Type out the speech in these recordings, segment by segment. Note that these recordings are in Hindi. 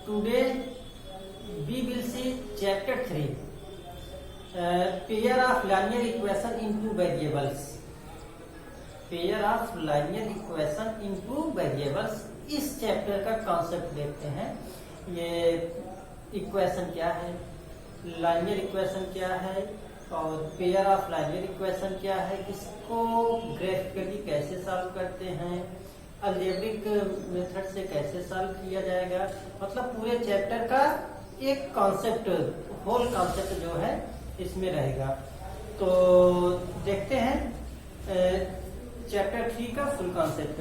Today we will see chapter 3, pair of linear equation in two variables. Pair of linear equation in two variables. इस चैप्टर का कॉन्सेप्ट देखते हैं. ये इक्वेशन क्या है, लाइनियर इक्वेशन क्या है और पेयर ऑफ लाइनियर इक्वेशन क्या है, इसको ग्राफिकली कैसे सॉल्व करते हैं, अलजेब्रिक मेथड से कैसे सॉल्व किया जाएगा. मतलब पूरे चैप्टर का एक कॉन्सेप्ट, होल कॉन्सेप्ट जो है इसमें रहेगा. तो देखते हैं चैप्टर 3 का फुल कॉन्सेप्ट.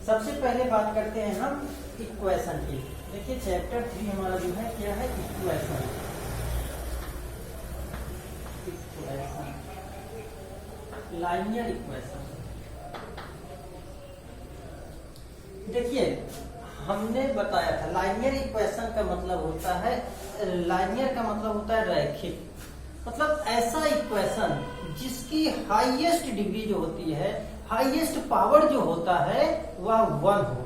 सबसे पहले बात करते हैं हम इक्वेशन की. देखिए चैप्टर 3 हमारा जो है क्या है, इक्वेशन. Linear equation. देखिए हमने बताया था लाइनियर इक्वेशन का मतलब होता है, लाइनियर का मतलब होता है रैखिक. मतलब ऐसा इक्वेशन जिसकी हाईएस्ट डिग्री जो होती है, हाईएस्ट पावर जो होता है वह 1 हो.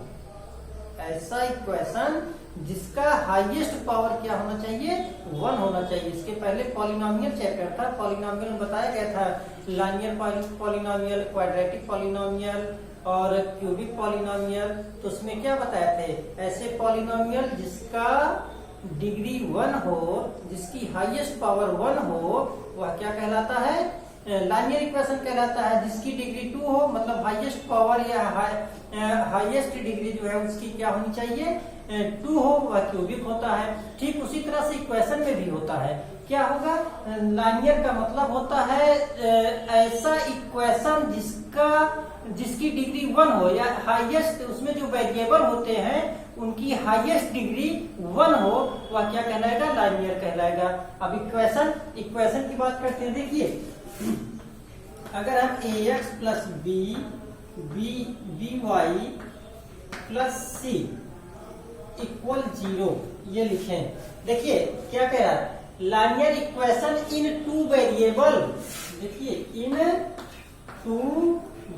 ऐसा इक्वेशन जिसका हाईएस्ट पावर क्या होना चाहिए, 1 होना चाहिए. इसके पहले पॉलिनोमियल चैप्टर था. पॉलिनोमियल में बताया गया था लाइनियर पॉलिनोमियल, क्वाड्रेटिक पॉलिनोमियल और क्यूबिक पॉलिनोमियल. तो उसमें क्या बताए थे, ऐसे पॉलिनोमियल जिसका डिग्री 1 हो, जिसकी हाईएस्ट पावर 1 हो, वह क्या कहलाता है, लाइनियर इक्वेशन कहलाता है. जिसकी डिग्री 2 हो, मतलब हाईएस्ट पावर या हाईएस्ट डिग्री जो है उसकी क्या होनी चाहिए, 2 हो, वह क्यूबिक होता है. ठीक उसी तरह से इक्वेशन में भी होता है. क्या होगा, लाइनियर का मतलब होता है ऐसा इक्वेशन जिसकी डिग्री 1 हो या हाईएस्ट, उसमें जो वेरिएबल होते हैं उनकी हाईएस्ट डिग्री 1 हो, वह क्या कहलाएगा, लाइनियर कहलाएगा. अब इक्वेशन की बात करते हैं. देखिए अगर हम ax plus by plus c equal 0 ये लिखें. देखिए क्या कह रहा है, linear equation in two variable. देखिए इन टू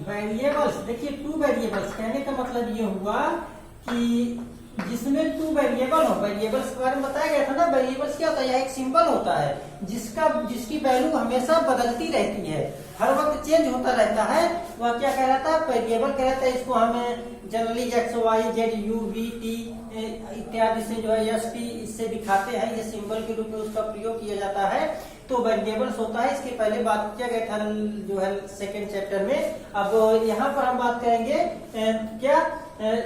वेरिएबल्स. देखिए टू वेरिएबल्स कहने का मतलब ये हुआ कि जिसमें 2 वेरिएबल हो. वेरिएबल्स के बारे में बताया गया था ना. वेरिएबल्स क्या होता है, यह एक सिंबल होता है जिसकी वैल्यू हमेशा बदलती रहती है, हर वक्त चेंज होता रहता है. वह क्या कहलाता है, वेरिएबल कहलाता है. इसको हमें generally X Y Z U V T इत्यादि से जो है एस टी इससे दिखाते हैं. ये सिंबल के रूप में उसका प्रयोग किया जाता है. तो वेरिएबल्स होता है. इसके पहले बात किया गया था जो है सेकेंड चैप्टर में. अब यहाँ पर हम बात करेंगे क्या,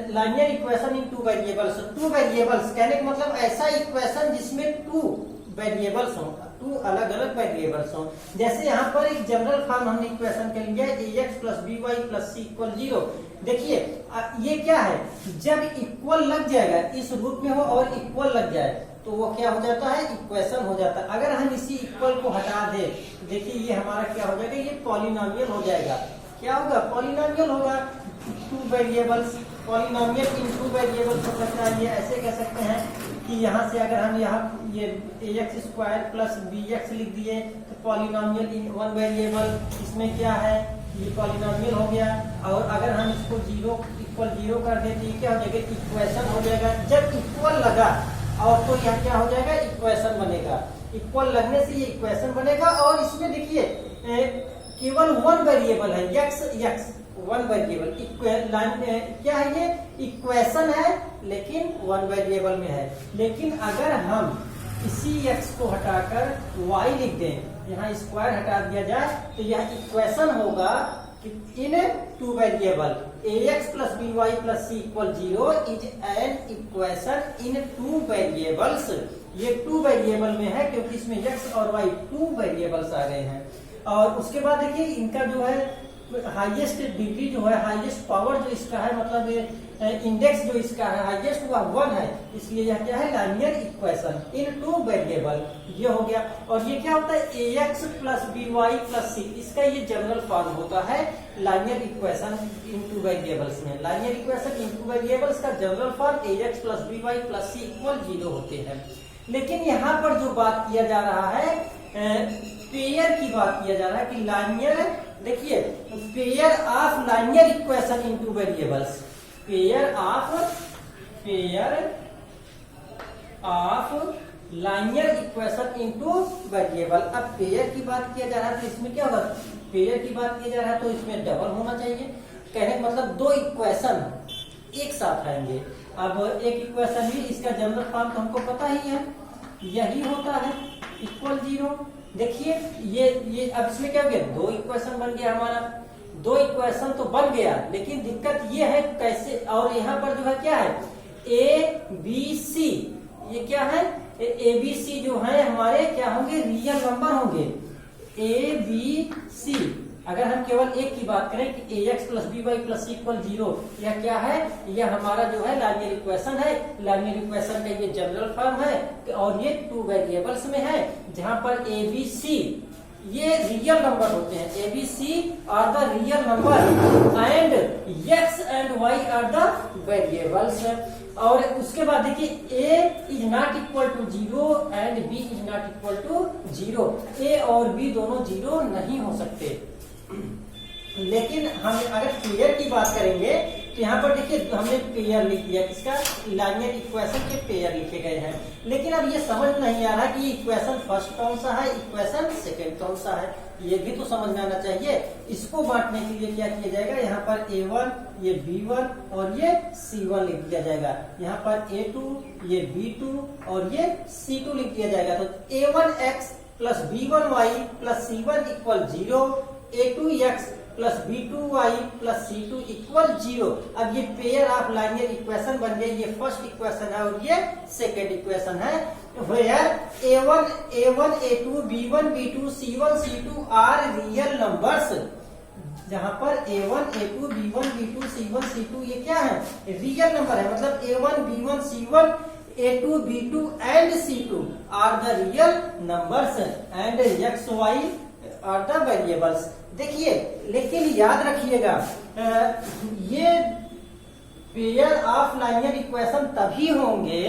linear equation in two variables. Two variables कहने का मतलब ऐसा इक्वेशन जिसमें 2 वेरिएबल्स हो, 2 अलग अलग वेरिएबल्स हो. जैसे यहाँ पर एक जनरल फॉर्म हमने इक्वेशन के लिए ax plus by plus c equal 0. देखिए ये क्या है, जब इक्वल लग जाएगा, इस रूप में हो और इक्वल लग जाए तो वो क्या हो जाता है, इक्वेशन हो जाता है. अगर हम इसी इक्वल को हटा दे, देखिए ये हमारा क्या हो जाएगा, ये पॉलिनोमियल हो जाएगा. क्या होगा, पॉलिनोमियल होगा. 2 वेरिएबल्स, पॉलिनोमियल इन 2 वेरिएबल्स हो सकता है. ये ऐसे कह सकते हैं कि यहाँ से अगर हम यहाँ ये ax स्क्वायर प्लस bx लिख दिए तो पॉलिनोमियल इन 1 वेरिएबल. इसमें क्या है, ये पॉलिनोमियल हो गया. और अगर हम इसको 0 इक्वल 0 कर देते ये क्या हो जाएगा, इक्वेशन हो जाएगा. जब इक्वल लगा और तो यह क्या हो जाएगा, इक्वेशन बनेगा. इक्वल लगने से ये इक्वेशन बनेगा. और इसमें देखिए केवल 1 वेरिएबल है, x 1 वेरिएबल. क्या है, ये इक्वेशन है लेकिन 1 वेरिएबल में है. लेकिन अगर हम इसी x को हटाकर y लिख दें, यहाँ स्क्वायर हटा दिया जाए तो यह इक्वेशन होगा कि इन 2 variable ax plus by plus c equal 0 is an equation in 2 variables. ये 2 वेरिएबल में है क्योंकि इसमें x और y 2 वेरिएबल्स आ गए हैं. और उसके बाद देखिए इनका जो है हाईएस्ट डिग्री जो है, हाईएस्ट पावर जो इसका है, मतलब इंडेक्स जो इसका है हाईएस्ट वह 1 है. इसलिए यह क्या है, लाइनियर इक्वेशन इन 2 वेरिएबल. ये हो गया. और ये क्या होता है, ax plus by plus c. इसका ये जनरल फॉर्म होता है लाइनियर इक्वेशन इन 2 वेरिएबल्स में. लाइनियर इक्वेशन इन 2 वेरिएबल्स का general form ax plus by plus c equal 0 होते हैं. लेकिन यहाँ पर जो बात किया जा रहा है, पेयर की बात किया जा रहा है कि लाइनियर. देखिए pair of linear equation in 2 variables. Pair of linear equation into variable. अब पेयर की बात किया जा रहा है तो इसमें क्या होगा, पेयर की बात किया जा रहा है तो इसमें डबल होना चाहिए। कहने का मतलब दो इक्वेशन एक साथ आएंगे। अब एक इक्वेशन भी, इसका जनरल फॉर्म तो हमको पता ही है, यही होता है इक्वल जीरो। देखिए ये अब इसमें क्या हो गया, दो इक्वेशन बन गया हमारा, दो इक्वेशन तो बन गया, लेकिन दिक्कत ये है कैसे, और यहाँ पर जो है क्या है ए बी सी, ये क्या है ए बी सी जो है हमारे क्या होंगे, रियल नंबर होंगे ए बी सी। अगर हम केवल एक की बात करें कि a x plus b y plus c equal zero, यह क्या है, यह हमारा जो है लाइनियर इक्वेशन है। लाइनियर इक्वेशन का ये जनरल फॉर्म है और ये टू वेरिएबल्स में है, जहां पर ए बी सी ये रियल नंबर होते हैं। A b c are the real number and x and y are the variables. और उसके बाद देखिए a is not equal to zero and b is not equal to zero. A और बी दोनों जीरो नहीं हो सकते। लेकिन हम अगर पेयर की बात करेंगे तो यहाँ पर देखिए हमने पेयर लिख दिया, किसका, लाइनियर इक्वेशन के पेयर लिखे गए हैं। लेकिन अब ये समझ नहीं आ रहा कि इक्वेशन फर्स्ट कौन सा है, इक्वेशन सेकंड कौन सा है, ये भी तो समझ में आना चाहिए। इसको बांटने के लिए क्या किया जाएगा, यहाँ पर A1, ये B1 और ये C1 लिख दिया जाएगा। यहाँ पर A2, ये B2 और ये C2 लिख दिया जाएगा। तो A1x plus B1y plus C1 equal zero, A2x plus B2y plus C2 equal zero. अब ये पेयर ऑफ लाइनियर इक्वेशन बन गए, ये फर्स्ट इक्वेशन है और ये सेकेंड इक्वेशन है। Where A1, A2, B1, B2, C1, C2 are real numbers. जहां पर A1, A2, B1, B2, C1, C2 ये क्या है, रियल नंबर है। मतलब A1, B1, C1, A2, B2 and C2 are the real numbers and X, Y are the variables. देखिए लेकिन याद रखिएगा ये पेयर ऑफ लाइनियर इक्वेशन तभी होंगे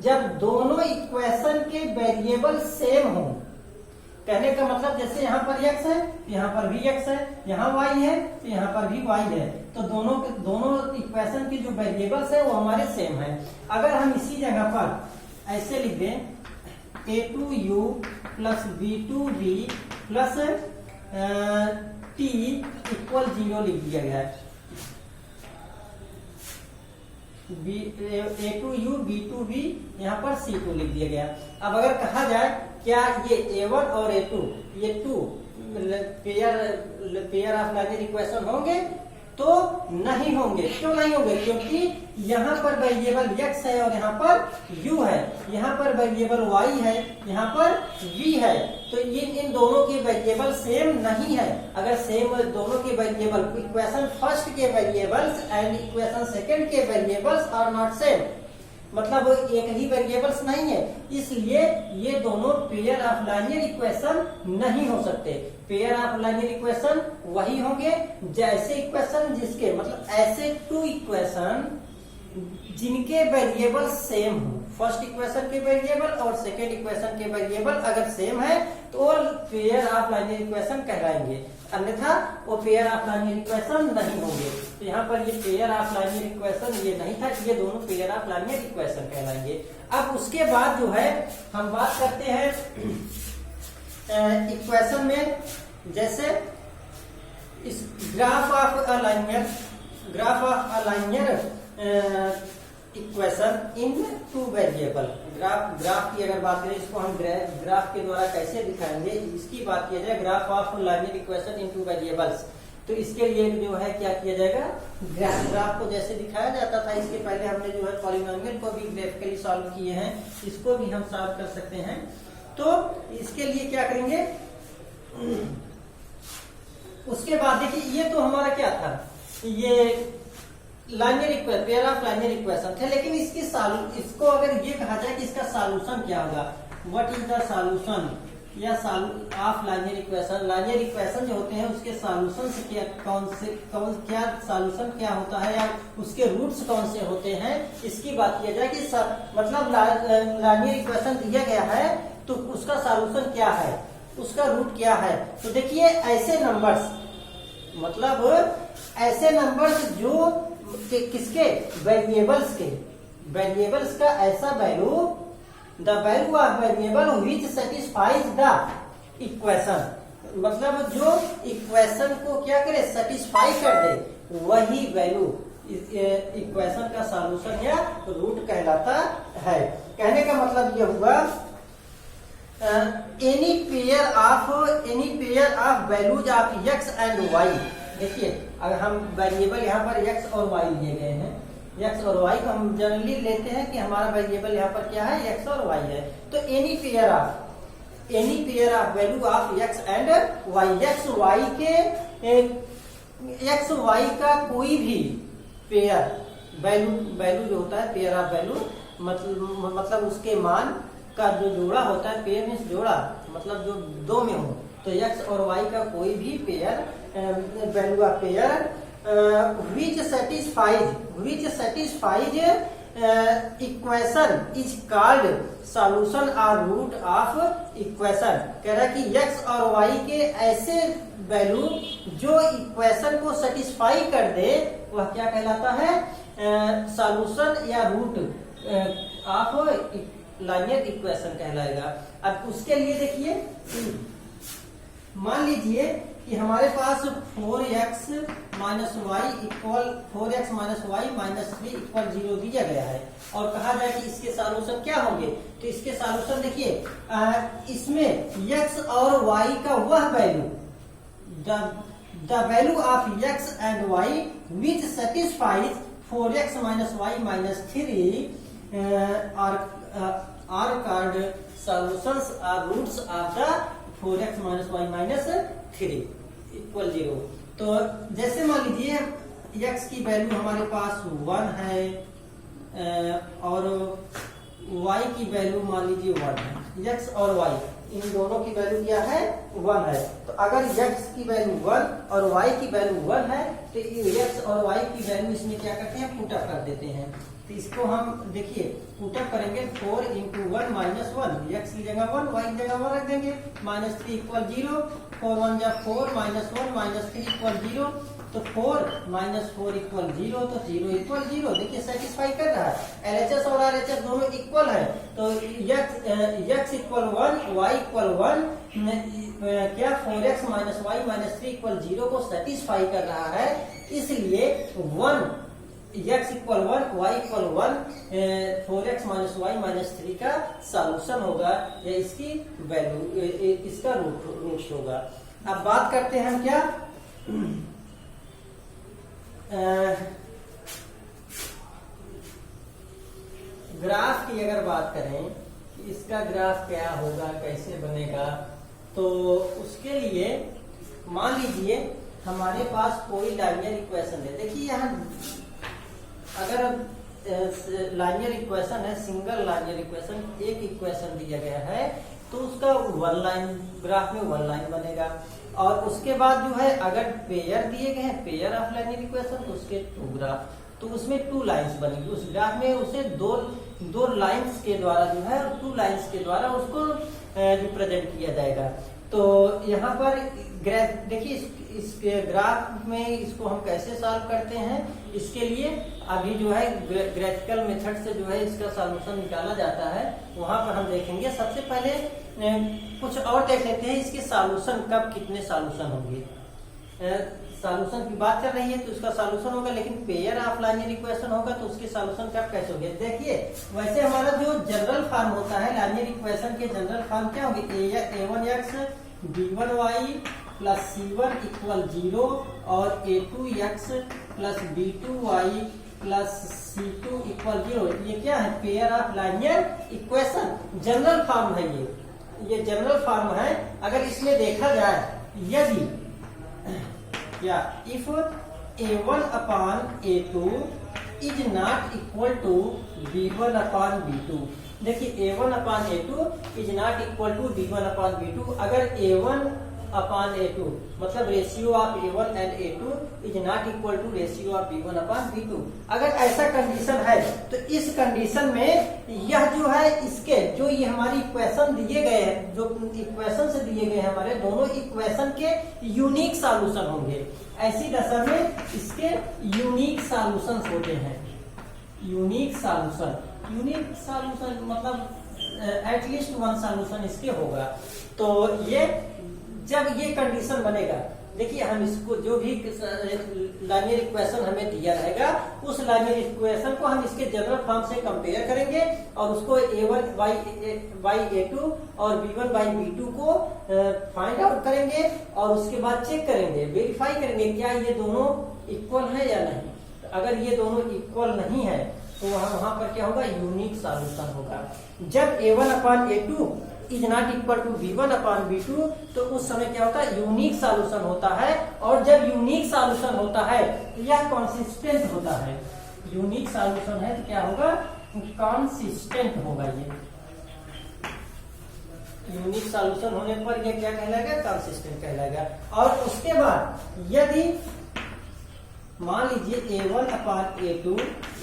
जब दोनों इक्वेशन के वेरिएबल सेम हो। कहने का मतलब जैसे यहाँ पर x है, यहाँ पर भी x है, यहाँ y है तो यहाँ पर भी y है, तो दोनों इक्वेशन की जो वेरिएबल्स है वो हमारे सेम है। अगर हम इसी जगह पर ऐसे लिख दें A2u plus B2b plus t equal zero लिख दिया गया है, A2u B2b यहाँ पर C2 लिख दिया गया। अब अगर कहा जाए क्या ये A1 और A2 ये two pair of linear equation होंगे, तो नहीं होंगे। क्यों नहीं होंगे, क्योंकि यहाँ पर वेरिएबल x है और यहाँ पर u है, यहाँ पर वेरिएबल y है, यहाँ पर v है, तो इन दोनों के वेरिएबल सेम नहीं है। अगर सेम दोनों के वेरिएबल, इक्वेशन फर्स्ट के वेरिएबल्स एंड इक्वेशन सेकंड के वेरिएबल्स आर नॉट सेम, मतलब एक ही वेरिएबल्स नहीं है, इसलिए ये दोनों पेयर ऑफ लाइनियर इक्वेशन नहीं हो सकते। पेयर ऑफ लाइनियर इक्वेशन वही होंगे जैसे इक्वेशन जिसके, मतलब ऐसे टू इक्वेशन जिनके वेरिएबल सेम हो। फर्स्ट इक्वेशन के वेरिएबल और सेकेंड इक्वेशन के वेरिएबल अगर सेम है तो पेयर ऑफ लाइनियर इक्वेशन कहलाएंगे, अन्यथा वो पेयर ऑफ लाइनियर इक्वेशन नहीं होंगे। तो यहाँ पर ये पेयर ऑफ लाइनियर इक्वेशन ये नहीं था, ये दोनों पेयर ऑफ लाइनियर इक्वेशन कहलाएंगे। अब उसके बाद जो है हम बात करते हैं इक्वेशन में, जैसे इस graph of a linear equation in two variable. Graph की अगर बात करें, इसको हम ग्राफ के द्वारा कैसे दिखाएंगे, इसकी बात किया जाए, graph of linear equation in two variables. तो इसके लिए जो है क्या किया जाएगा, ग्राफ को जैसे दिखाया जाता था, इसके पहले हमने जो है पॉलिनोमियल को भी ग्राफिकली सॉल्व किए हैं, इसको भी हम सॉल्व कर सकते हैं। तो इसके लिए क्या करेंगे, उसके बाद देखिए ये तो हमारा क्या था, ये linear equation, pair of linear equation थे। लेकिन इसको अगर ये कहा जाए कि इसका सॉल्यूशन क्या होगा, व्हाट इज द सॉल्यूशन या of linear equation. Linear equation जो होते हैं उसके सॉल्यूशन से क्या सॉल्यूशन क्या होता है या उसके रूट्स कौन से होते हैं, इसकी बात किया जाए कि मतलब लाइनियर इक्वेशन दिया गया है तो उसका सॉल्यूशन क्या है, उसका रूट क्या है। तो देखिए ऐसे नंबर्स, मतलब ऐसे नंबर्स जो किसके, वेरिएबल्स के, वेरिएबल्स का ऐसा value the value of variable which satisfies the equation, मतलब जो इक्वेशन को क्या करे, सेटिस्फाई कर दे, वही वैल्यू इक्वेशन का सॉल्यूशन या रूट कहलाता है। कहने का मतलब यह हुआ any pair of values of x and y. देखिए अगर हम वेरिएबल यहाँ पर एक्स और वाई लिए गए हैं, एक्स और वाई को हम जनरली लेते हैं कि हमारा वेरिएबल यहाँ पर क्या है, एक्स और वाई है। तो any pair of value of x and y, x y का कोई भी पेयर वैल्यू जो होता है, पेयर ऑफ वैल्यू मतलब उसके मान का जो जोड़ा होता है, पेयर मीन्स जोड़ा मतलब जो दो में हो, तो एक्स और वाई का कोई भी pair value of pair which satisfies equation is called solution और रूट ऑफ इक्वेशन। कह रहा है कि एक्स और वाई के ऐसे वैल्यू जो इक्वेशन को सेटिस्फाई कर दे वह क्या कहलाता है, सॉल्यूशन या रूट ऑफ लाइनियर इक्वेशन कहलाएगा। अब उसके लिए देखिए, मान लीजिए कि हमारे पास 4x minus y equal 4x minus y minus 3 equal 0 दिया गया है और कहा जाए कि इसके सॉल्यूशन क्या होंगे। तो इसके सॉल्यूशन देखिए, इसमें x और y का वह value, the value of x and y which satisfies 4x minus y minus 3 are called solutions और roots of the 4x minus y minus 3 equal 0। तो जैसे मान लीजिए x की वैल्यू हमारे पास 1 है और y की वैल्यू मान लीजिए 1 है। x और y इन दोनों की वैल्यू क्या है, 1 है। तो अगर x की वैल्यू 1 और y की वैल्यू 1 है तो x और y की वैल्यू इसमें क्या करते हैं, पुट अप कर देते हैं। तो इसको हम देखिए पुट अप करेंगे, 4 इंटू 1 माइनस 1, एक्स की जगह 1 वाई की जगह 1 रख देंगे, माइनस 3 इक्वल 0, 4 1 जा 4 माइनस 1 माइनस 3 इक्वल 0, तो 4 माइनस 4 इक्वल 0, तो 0 इक्वल 0। देखिए सेटिस्फाई कर रहा है। LHS और RHS दोनों इक्वल है, तो x इक्वल 1 y इक्वल 1 क्या 4x minus y minus 3 equal 0 को सेटिस्फाई कर रहा है। इसलिए 1 x equal 1 y equal 1 4x minus y minus 3 का सॉल्यूशन होगा या इसकी वैल्यू, इसका रूट होगा। अब बात करते हैं हम क्या, ग्राफ की अगर बात करें कि इसका ग्राफ क्या होगा, कैसे बनेगा, तो उसके लिए मान लीजिए हमारे पास कोई लाइनियर इक्वेशन है। देखिए यहाँ अगर लाइनियर इक्वेशन है, सिंगल लाइनियर इक्वेशन, एक इक्वेशन दिया गया है तो उसका 1 लाइन ग्राफ में 1 लाइन बनेगा। और उसके बाद जो है अगर पेयर दिए गए हैं, पेयर ऑफ लाइनियर इक्वेशन, तो उसके 2 ग्राफ, तो उसमें 2 लाइंस बनेगी। उस ग्राफ में उसे दो लाइंस के द्वारा जो है 2 लाइंस के द्वारा उसको रिप्रेजेंट किया जाएगा। तो यहाँ पर देखिए इस ग्राफ में इसको हम कैसे सॉल्व करते हैं, इसके लिए अभी जो है ग्राफिकल मेथड से जो है इसका सॉल्यूशन निकाला जाता है, वहां पर हम देखेंगे। सबसे पहले कुछ और देख लेते हैं, इसके सॉल्यूशन कब कितने सॉल्यूशन होंगे। सॉल्यूशन की बात कर रही है तो उसका सॉल्यूशन होगा, लेकिन पेयर ऑफ लाइनियर इक्वेशन होगा तो उसके सॉल्यूशन कब कैसे होंगे। देखिए वैसे हमारा जो जनरल फॉर्म होता है लाइनियर इक्वेशन के, जनरल फॉर्म क्या होगी, a1x b1y plus c1 equal 0 और a2x plus b2y plus c2 equal 0। ये क्या है, pair of linear equation, general form है। ये जनरल फॉर्म है। अगर इसमें देखा जाए, यदि क्या if a1 upon a2 is not equal to b1 upon b2। देखिए a1 upon a2 is not equal to b1 upon b2। अगर a1 अपॉन a2 मतलब ratio of a1 and a2 is not equal to ratio of b1 upon b2, अगर ऐसा कंडीशन है तो इस कंडीशन में यह जो है इसके जो ये हमारी इक्वेशन दिए गए हैं, जो इक्वेशन से दिए गए हैं हमारे दोनों इक्वेशन के यूनिक सॉल्यूशन होंगे। ऐसी दशा में इसके यूनिक सॉल्यूशंस होते हैं। यूनिक सॉल्यूशन मतलब एटलीस्ट वन सॉल्यूशन इसके होगा। तो ये जब ये कंडीशन बनेगा, देखिए हम इसको जो भी लाइनियर इक्वेशन हमें दिया रहेगा उस लाइनियर इक्वेशन को हम इसके जनरल फॉर्म से कंपेयर करेंगे और उसको a1 बाई a2 और b1 बाई b2 को फाइंड आउट करेंगे और उसके बाद चेक करेंगे, वेरीफाई करेंगे क्या ये दोनों इक्वल है या नहीं। अगर ये दोनों इक्वल नहीं है तो वहां पर क्या होगा, यूनिक सॉल्यूशन होगा। जब a1 upon a2 is not equal to b1 upon b2 तो उस समय क्या होता है, यूनिक सॉल्यूशन होता है। और जब यूनिक सॉल्यूशन होता है तो यह कंसिस्टेंट होता है। यूनिक सॉल्यूशन है तो क्या होगा, कंसिस्टेंट होगा। ये यूनिक सॉल्यूशन होने पर यह क्या कहलाएगा, कंसिस्टेंट कहलाएगा। और उसके बाद यदि मान लीजिए a1 upon a2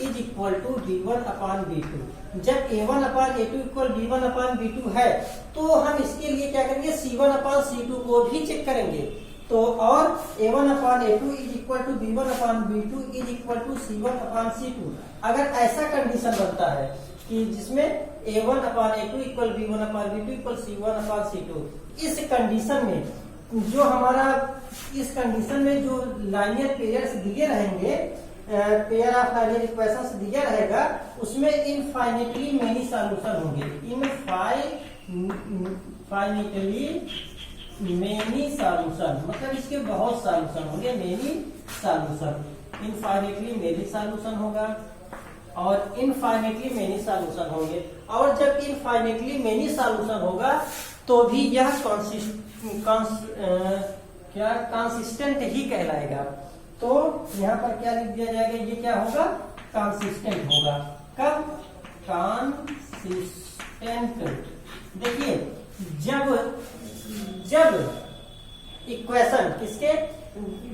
is equal to b1 upon b2, जब a1 upon a2 equal b1 upon b2 है तो हम इसके लिए क्या करेंगे, c1 अपान c2 को भी चेक करेंगे। तो और a1 upon a2 is equal to b1 upon b2 is equal to c1 upon c2। अगर ऐसा कंडीशन बनता है कि जिसमें a1 upon a2 equal b1 upon b2 equal c1 upon c2, इस कंडीशन में जो हमारा इस कंडीशन में जो लाइनियर पेयर्स दिए रहेंगे, पेयर ऑफ लाइनियर इक्वेशंस दिया रहेगा, उसमें इनफाइनेटली मेनी सॉल्यूशन होंगे। इनफाइनेटली मेनी सॉल्यूशन मतलब इसके बहुत सॉल्यूशन होंगे, many solution. Infinitely many solution होगा और इनफाइनेटली मेनी सॉल्यूशन होंगे। और जब इनफाइनेटली मेनी सॉल्यूशन होगा तो भी यह कंसिस्टेंट ही कहलाएगा। तो यहाँ पर क्या लिख दिया जाएगा, ये क्या होगा, कंसिस्टेंट होगा। कब, कंसिस्टेंट। देखिए जब इक्वेशन किसके,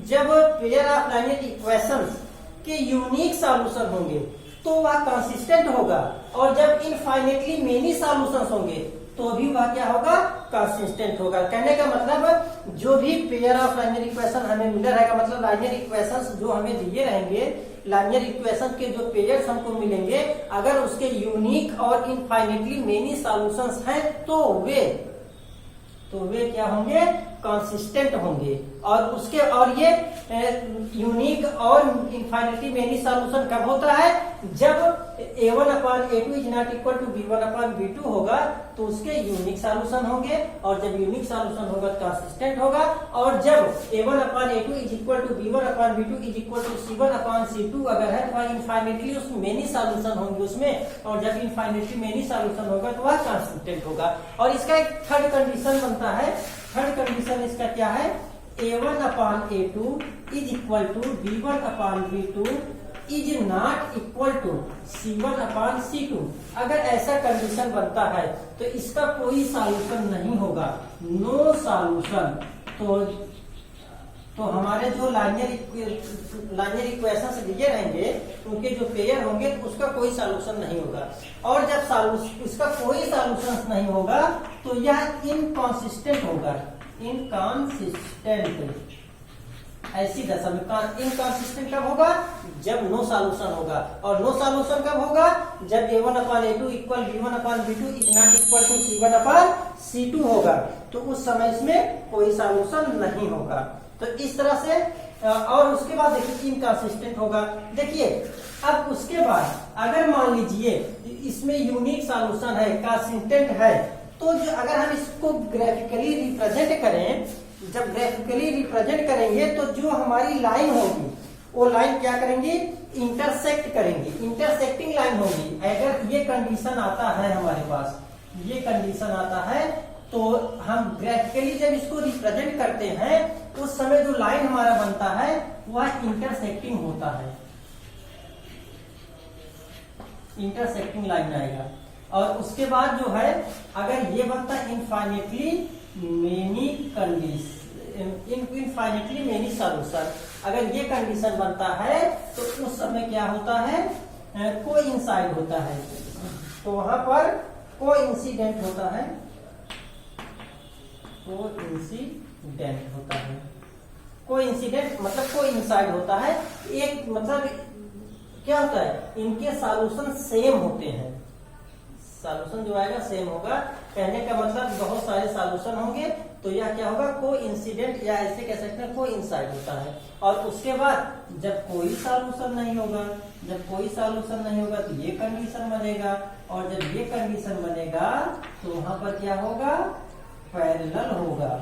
जब पेयर ऑफ लाइनियर इक्वेशंस के यूनिक सॉल्यूशन होंगे तो वह कंसिस्टेंट होगा। और जब इनफाइनेटली मेनी सॉल्यूशंस होंगे तो भी वह क्या होगा, कंसिस्टेंट होगा। कहने का मतलब जो भी पेयर ऑफ लाइनियर इक्वेशन हमें मिला रहेगा, मतलब लाइनियर इक्वेशंस जो हमें दिए रहेंगे, लाइनियर इक्वेशन के जो पेयर्स हमको मिलेंगे, अगर उसके यूनिक और इनफाइनेटली मेनी सॉल्यूशंस हैं तो वे क्या होंगे, कंसिस्टेंट होंगे। और ये यूनिक और इनफाइनेटली मेनी सॉल्यूशन कब होता है, जब a1 upon a2 is not equal to b1 upon b2 होगा तो उसके यूनिक सॉल्यूशन होंगे। और जब यूनिक सॉल्यूशन होगा तो कंसिस्टेंट होगा। और जब a1 upon a2 is equal to b1 upon b2 is equal to c1 upon c2 अगर है तो वह इनफाइनेटली उसमें मेनी सॉल्यूशन होंगे उसमें। और जब इनफाइनेटली मेनी सॉल्यूशन होगा तो वह कंसिस्टेंट होगा। और इसका एक थर्ड कंडीशन बनता है। थर्ड कंडीशन इसका क्या है, a1 upon a2 is equal to b1 upon b2 is not equal to c1 upon c2। अगर ऐसा कंडीशन बनता है तो इसका कोई सॉल्यूशन नहीं होगा, नो सॉल्यूशन। तो हमारे जो लाइनियर इक्वेशंस दिए रहेंगे उनके जो पेयर होंगे तो उसका कोई सॉल्यूशन नहीं होगा। और जब इसका कोई सॉल्यूशन नहीं होगा तो यह इनकंसिस्टेंट होगा, इनकंसिस्टेंट। ऐसी दशा में इनकंसिस्टेंट कब होगा, जब नो सॉल्यूशन होगा। और नो सॉल्यूशन कब होगा, जब a1 upon a2 equal b1 upon b2 is not equal to c1 upon c2 होगा। तो उस समय इसमें कोई सॉल्यूशन नहीं होगा। तो इस तरह से और उसके बाद देखिए इनकंसिस्टेंट होगा। देखिए अब उसके बाद अगर मान लीजिए इसमें यूनिक सॉल्यूशन है, कंसिस्टेंट है, तो जो अगर हम इसको ग्राफिकली रिप्रेजेंट करें, जब ग्राफिकली रिप्रेजेंट करेंगे तो जो हमारी लाइन होगी वो लाइन क्या करेंगे, इंटरसेक्ट करेंगे, इंटरसेक्टिंग लाइन होगी। अगर ये कंडीशन आता है हमारे पास, ये कंडीशन आता है तो हम ग्राफिकली जब इसको रिप्रेजेंट करते हैं उस समय जो लाइन हमारा बनता है वह इंटरसेक्टिंग होता है, इंटरसेक्टिंग लाइन आएगा। और उसके बाद जो है अगर ये बनता है infinitely many infinitely many solution, अगर ये कंडीशन बनता है तो उस समय क्या होता है, कोइंसाइड होता है। तो वहां पर कोइंसिडेंट होता है, कोइंसिडेंट होता है। कोइंसिडेंट मतलब कोइंसाइड होता है। एक मतलब क्या होता है, इनके सॉल्यूशन सेम होते हैं, सॉल्यूशन जो आएगा सेम होगा। कहने का मतलब बहुत सारे सॉल्यूशन होंगे तो यह क्या होगा, को इंसिडेंट या ऐसे कह सकते हैं को इंसाइड होता है। और उसके बाद जब कोई सॉल्यूशन नहीं होगा, जब कोई सॉल्यूशन नहीं होगा तो ये कंडीशन बनेगा, और जब ये कंडीशन बनेगा तो वहां पर क्या होगा, पैरेलल होगा।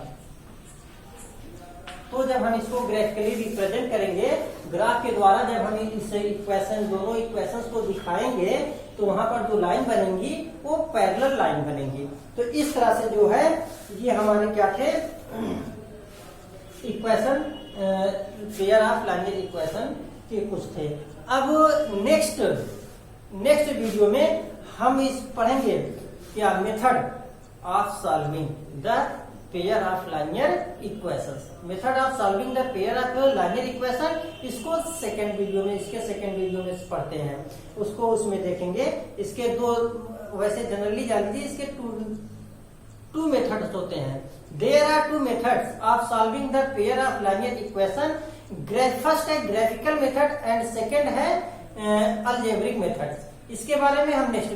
तो जब हम इसको ग्राफिकली रिप्रेजेंट करेंगे, ग्राफ के द्वारा जब हम इस इक्वेशन, दोनों इक्वेशंस को दिखाएंगे तो वहां पर जो लाइन बनेंगी वो पैरेलल लाइन बनेंगी। तो इस तरह से जो है ये हमारे क्या थे, equation, pair of linear equation के कुछ थे। अब नेक्स्ट वीडियो में हम इस पढ़ेंगे क्या, method of solving the pair of linear equations, method of solving the pair of linear equation. इसको सेकंड वीडियो में, इसके सेकंड वीडियो में पढ़ते हैं, उसको उसमें देखेंगे। इसके दो, वैसे जनरली जान लीजिए इसके टू मेथड्स होते हैं। There are two methods of solving the pair of linear equation. First है ग्राफिकल मेथड एंड सेकंड है अलजेब्रिक मेथड। इसके बारे में हम नेक्स्ट